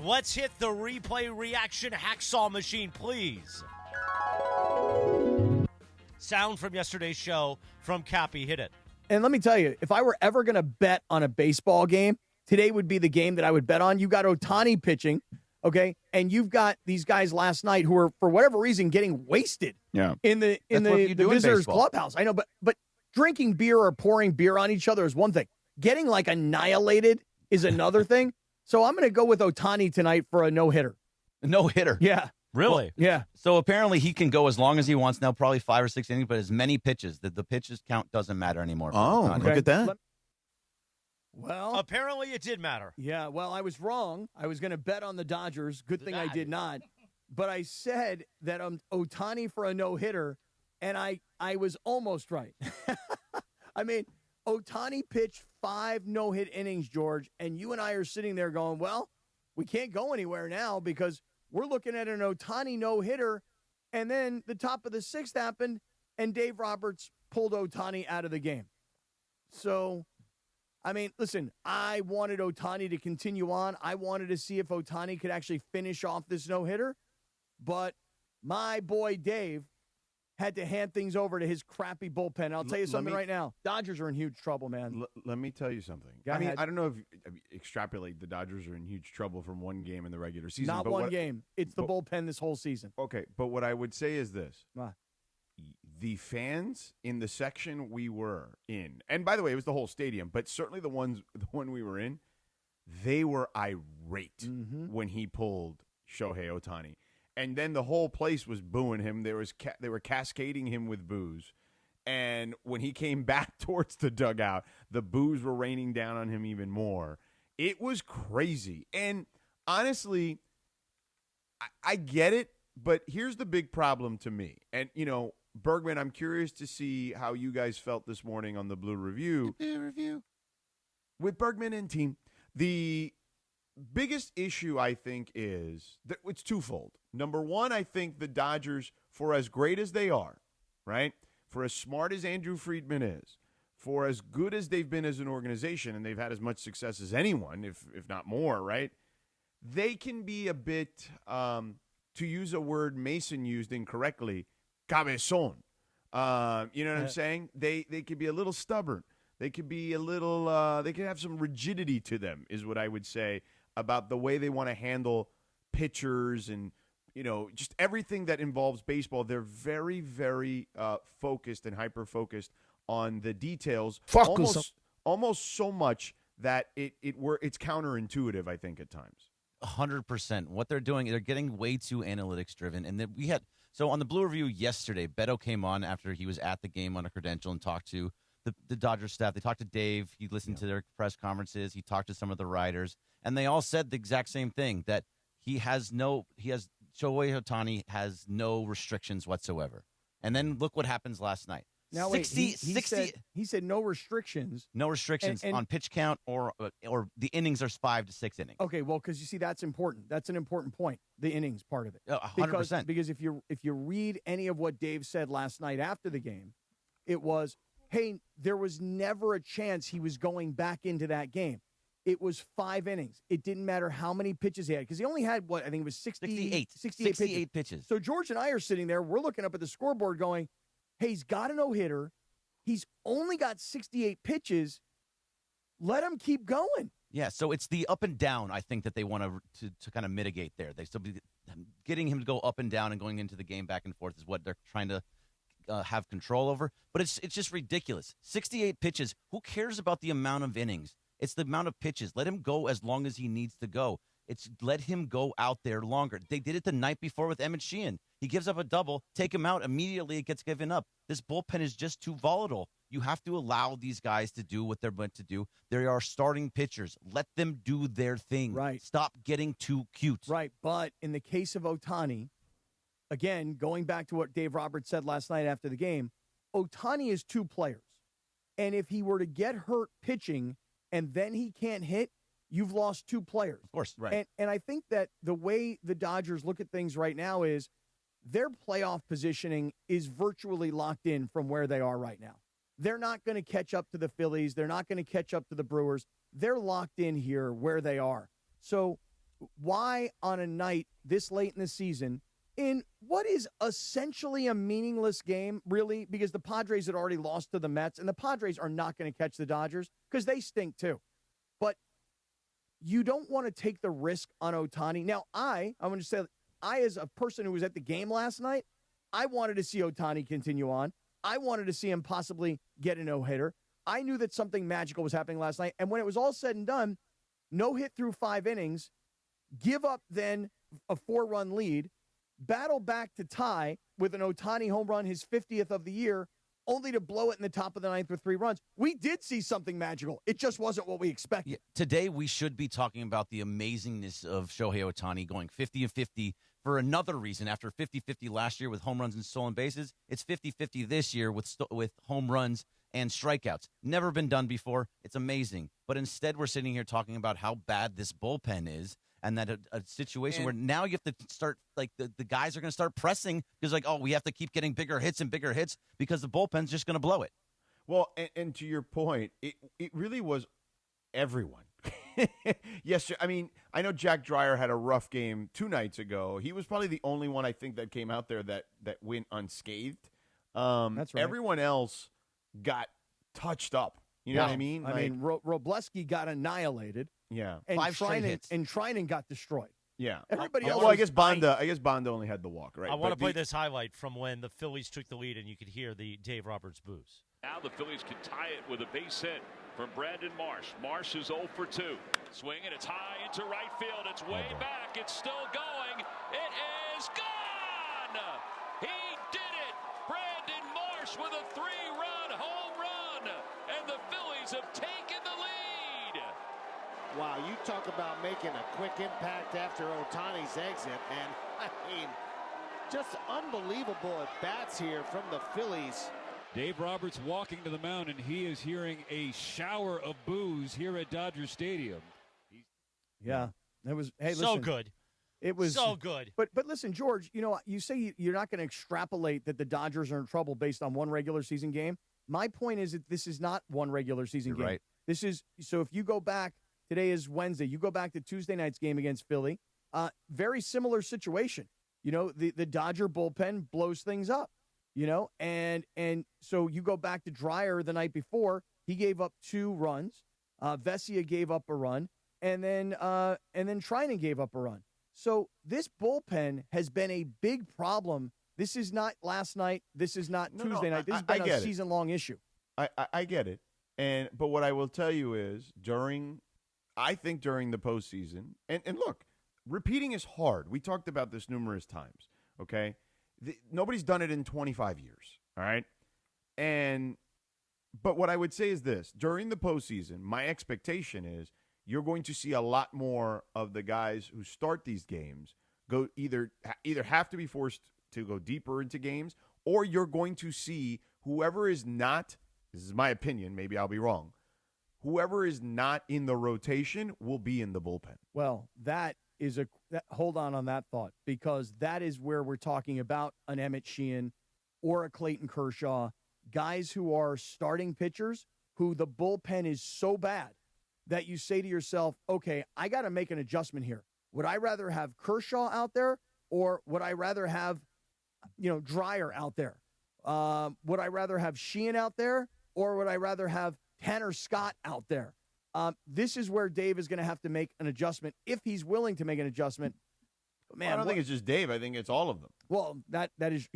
Let's hit the replay reaction hacksaw machine, please. Sound from yesterday's show from Cappy. Hit it. And let me tell you, if I were ever going to bet on a baseball game, today would be the game that I would bet on. You got Ohtani pitching, okay? And you've got these guys last night who are, for whatever reason, getting wasted in the visitors' clubhouse. I know, but drinking beer or pouring beer on each other is one thing. Getting, like, annihilated is another thing. So I'm going to go with Ohtani tonight for a no-hitter. A no-hitter? Yeah. Really? Yeah. So apparently he can go as long as he wants now, probably 5 or 6 innings, but as many pitches. The pitches count doesn't matter anymore. Oh, okay. Look at that. Well, apparently it did matter. Yeah, well, I was wrong. I was going to bet on the Dodgers. Good thing I did not. But I said that Ohtani for a no-hitter, and I was almost right. I mean, Ohtani pitched 5 no-hit innings, George, and you and I are sitting there going, well, we can't go anywhere now because we're looking at an Ohtani no-hitter, and then the top of the 6th happened, and Dave Roberts pulled Ohtani out of the game. So, I mean, listen, I wanted Ohtani to continue on. I wanted to see if Ohtani could actually finish off this no-hitter, but my boy Dave had to hand things over to his crappy bullpen. I'll tell you something right now. Dodgers are in huge trouble, man. Let me tell you something. Go ahead. I don't know if extrapolate the Dodgers are in huge trouble from one game in the regular season. Not one game. It's the bullpen this whole season. Okay, but what I would say is this. The fans in the section we were in, and by the way, it was the whole stadium, but certainly the one we were in, they were irate when he pulled Shohei Ohtani. And then the whole place was booing him. They were cascading him with boos. And when he came back towards the dugout, the boos were raining down on him even more. It was crazy. And honestly, I get it, but here's the big problem to me. And, you know, Bergman, I'm curious to see how you guys felt this morning on the Blue Review. With Bergman and team. The biggest issue, I think, is that it's twofold. Number one, I think the Dodgers, for as great as they are, right, for as smart as Andrew Friedman is, for as good as they've been as an organization, and they've had as much success as anyone, if not more, right, they can be a bit, to use a word Mason used incorrectly, cabezon. You know what I'm saying? They could be a little stubborn. They could be a little, they could have some rigidity to them, is what I would say, about the way they want to handle pitchers and, you know, just everything that involves baseball. They're very, very focused and hyper-focused on the details. Almost so much that it's counterintuitive, I think, at times. 100%. What they're doing, they're getting way too analytics-driven. And so on the Blue Review yesterday, Beto came on after he was at the game on a credential and talked to the Dodgers staff. They talked to Dave. He listened to their press conferences. He talked to some of the writers. And they all said the exact same thing, that Shohei Ohtani has no restrictions whatsoever. And then look what happens last night. Now, 60, he said no restrictions. No restrictions on pitch count or the innings are 5 to 6 innings. Okay, well, because you see, that's important. That's an important point, the innings part of it. 100%. Because if you read any of what Dave said last night after the game, it was, hey, there was never a chance he was going back into that game. It was 5 innings. It didn't matter how many pitches he had, because he only had, I think it was 68 pitches. So George and I are sitting there. We're looking up at the scoreboard going, hey, he's got a no-hitter. He's only got 68 pitches. Let him keep going. Yeah, so it's the up and down, I think, that they want to kind of mitigate there. They still be getting him to go up and down and going into the game back and forth is what they're trying to have control over. But it's just ridiculous. 68 pitches. Who cares about the amount of innings? It's the amount of pitches. Let him go as long as he needs to go. It's let him go out there longer. They did it the night before with Emmett Sheehan. He gives up a double, take him out, immediately it gets given up. This bullpen is just too volatile. You have to allow these guys to do what they're meant to do. They are starting pitchers. Let them do their thing. Right. Stop getting too cute. Right, but in the case of Ohtani, again, going back to what Dave Roberts said last night after the game, Ohtani is 2 players. And if he were to get hurt pitching and then he can't hit, you've lost 2 players. Of course, right. And I think that the way the Dodgers look at things right now is their playoff positioning is virtually locked in from where they are right now. They're not going to catch up to the Phillies. They're not going to catch up to the Brewers. They're locked in here where they are. So why on a night this late in the season, in what is essentially a meaningless game, really, because the Padres had already lost to the Mets, and the Padres are not going to catch the Dodgers because they stink too. But you don't want to take the risk on Ohtani. Now, I'm going to say, I, as a person who was at the game last night, I wanted to see Ohtani continue on. I wanted to see him possibly get a no-hitter. I knew that something magical was happening last night. And when it was all said and done, no hit through 5 innings, give up then a 4-run lead, battle back to tie with an Ohtani home run, his 50th of the year, only to blow it in the top of the 9th with 3 runs. We did see something magical. It just wasn't what we expected. Yeah, today we should be talking about the amazingness of Shohei Ohtani going 50-50 for another reason. After 50-50 last year with home runs and stolen bases, it's 50-50 this year with home runs and strikeouts. Never been done before. It's amazing. But instead, we're sitting here talking about how bad this bullpen is, and that a situation where now you have to start, like, the guys are going to start pressing because, like, oh, we have to keep getting bigger hits and bigger hits because the bullpen's just going to blow it. Well, and to your point, it really was everyone. Yes, I mean, I know Jack Dreyer had a rough game 2 nights ago. He was probably the only one, I think, that came out there that went unscathed. That's right. Everyone else got touched up. You know what I mean? I mean, Robleski got annihilated. Yeah. And 5 straight hits. And Trinan got destroyed. Yeah. Everybody else. Well, I guess Bonda only had the walk, right? I want to play this highlight from when the Phillies took the lead, and you could hear the Dave Roberts boos. Now the Phillies can tie it with a base hit from Brandon Marsh. Marsh is 0 for 2. Swinging, it's high into right field. It's way back. It's still going. It is gone. He did it. Brandon Marsh with a 3-run home run, and the Phillies have taken the lead. Wow, you talk about making a quick impact after Ohtani's exit, and I mean, just unbelievable at bats here from the Phillies. Dave Roberts walking to the mound, and he is hearing a shower of boos here at Dodger Stadium. Yeah, it was. Hey, listen, so good. It was so good. But listen, George, you say you're not going to extrapolate that the Dodgers are in trouble based on one regular season game. My point is that this is not one regular season game. Right. This is, so if you go back, today is Wednesday, you go back to Tuesday night's game against Philly, very similar situation. The Dodger bullpen blows things up, and so you go back to Dreyer the night before, he gave up 2 runs. Vesia gave up a run, and then Trinan gave up a run. So this bullpen has been a big problem. This is not last night. This is not Tuesday night. This has been a season-long issue. I get it. But what I will tell you is during the postseason, and look, repeating is hard. We talked about this numerous times, okay? Nobody's done it in 25 years, all right? But what I would say is this. During the postseason, my expectation is you're going to see a lot more of the guys who start these games go either have to be forced to go deeper into games, or you're going to see whoever is not, this is my opinion, maybe I'll be wrong, whoever is not in the rotation will be in the bullpen. Well, hold on that thought, because that is where we're talking about an Emmett Sheehan or a Clayton Kershaw, guys who are starting pitchers who the bullpen is so bad that you say to yourself, okay, I got to make an adjustment here. Would I rather have Kershaw out there, or would I rather have, Dreyer out there? Would I rather have Sheehan out there, or would I rather have Tanner Scott out there? This is where Dave is going to have to make an adjustment if he's willing to make an adjustment. But man, I don't think it's just Dave. I think it's all of them. Well, that is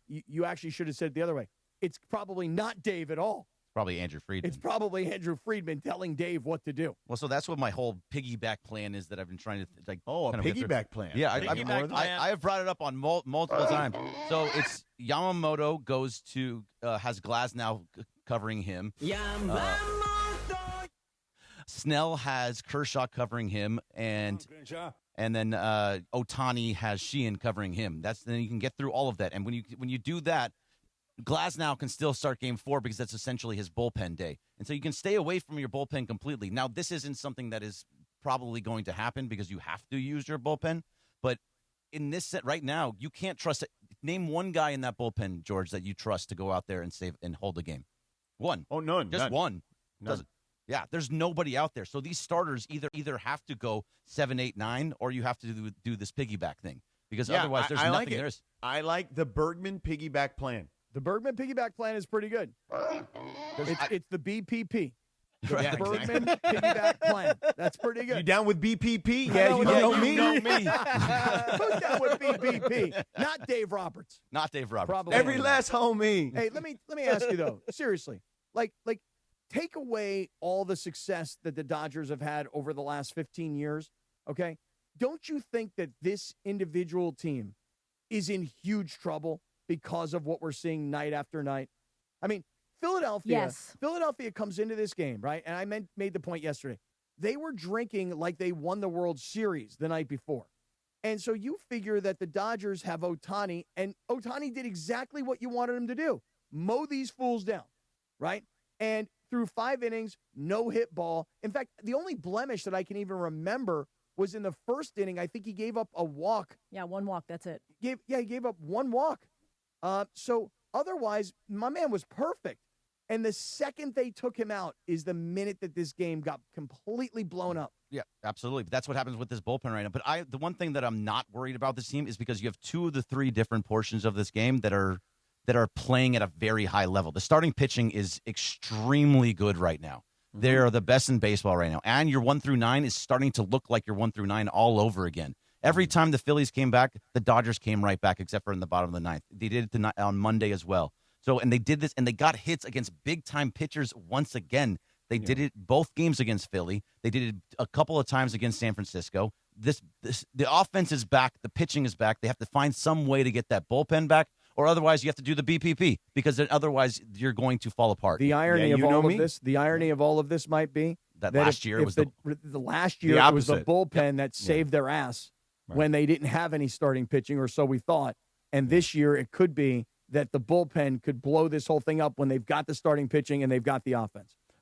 you actually should have said it the other way. It's probably not Dave at all. Probably Andrew Friedman. It's probably Andrew Friedman telling Dave what to do. Well, so that's what my whole piggyback plan is that I've been trying to a piggyback plan. Yeah, I have brought it up on multiple times. So it's Yamamoto goes to has Glasnow covering him. Snell has Kershaw covering him, and then Ohtani has Sheehan covering him. Then you can get through all of that. And when you do that, Glasnow can still start game 4 because that's essentially his bullpen day. And so you can stay away from your bullpen completely. Now, this isn't something that is probably going to happen because you have to use your bullpen. But in this set right now, you can't trust it. Name one guy in that bullpen, George, that you trust to go out there and save and hold the game. One. Oh, none. Just none. one. None. Yeah, there's nobody out there. So these starters either have to go 7, 8, 9, or you have to do this piggyback thing because otherwise there's nothing there. I like the Bergman piggyback plan. The Bergman piggyback plan is pretty good. It's the BPP. The Bergman piggyback plan. That's pretty good. You down with BPP? Yeah, you know me. Who's down with BPP? Not Dave Roberts. Not Dave Roberts. Probably Every last homie. Hey, let me ask you though, seriously, like take away all the success that the Dodgers have had over the last 15 years. Okay, don't you think that this individual team is in huge trouble because of what we're seeing night after night? I mean, Philadelphia comes into this game, right? And I made the point yesterday. They were drinking like they won the World Series the night before. And so you figure that the Dodgers have Ohtani, and Ohtani did exactly what you wanted him to do. Mow these fools down, right? And through 5 innings, no hit ball. In fact, the only blemish that I can even remember was in the first inning. I think he gave up a walk. Yeah, 1 walk. That's it. He gave up 1 walk. So otherwise, my man was perfect. And the second they took him out is the minute that this game got completely blown up. Yeah, absolutely. But that's what happens with this bullpen right now. But the one thing that I'm not worried about this team is because you have 2 of the 3 different portions of this game that are playing at a very high level. The starting pitching is extremely good right now. Mm-hmm. They are the best in baseball right now. And your 1 through 9 is starting to look like your 1 through 9 all over again. Every time the Phillies came back, the Dodgers came right back, except for in the bottom of the 9th. They did it on Monday as well. So, and they did this, and they got hits against big-time pitchers once again. They did it both games against Philly. They did it a couple of times against San Francisco. The offense is back. The pitching is back. They have to find some way to get that bullpen back, or otherwise you have to do the BPP because otherwise you're going to fall apart. The irony of all of this might be that last year was the last year it was the bullpen that saved their ass when they didn't have any starting pitching, or so we thought. And this year it could be that the bullpen could blow this whole thing up when they've got the starting pitching and they've got the offense.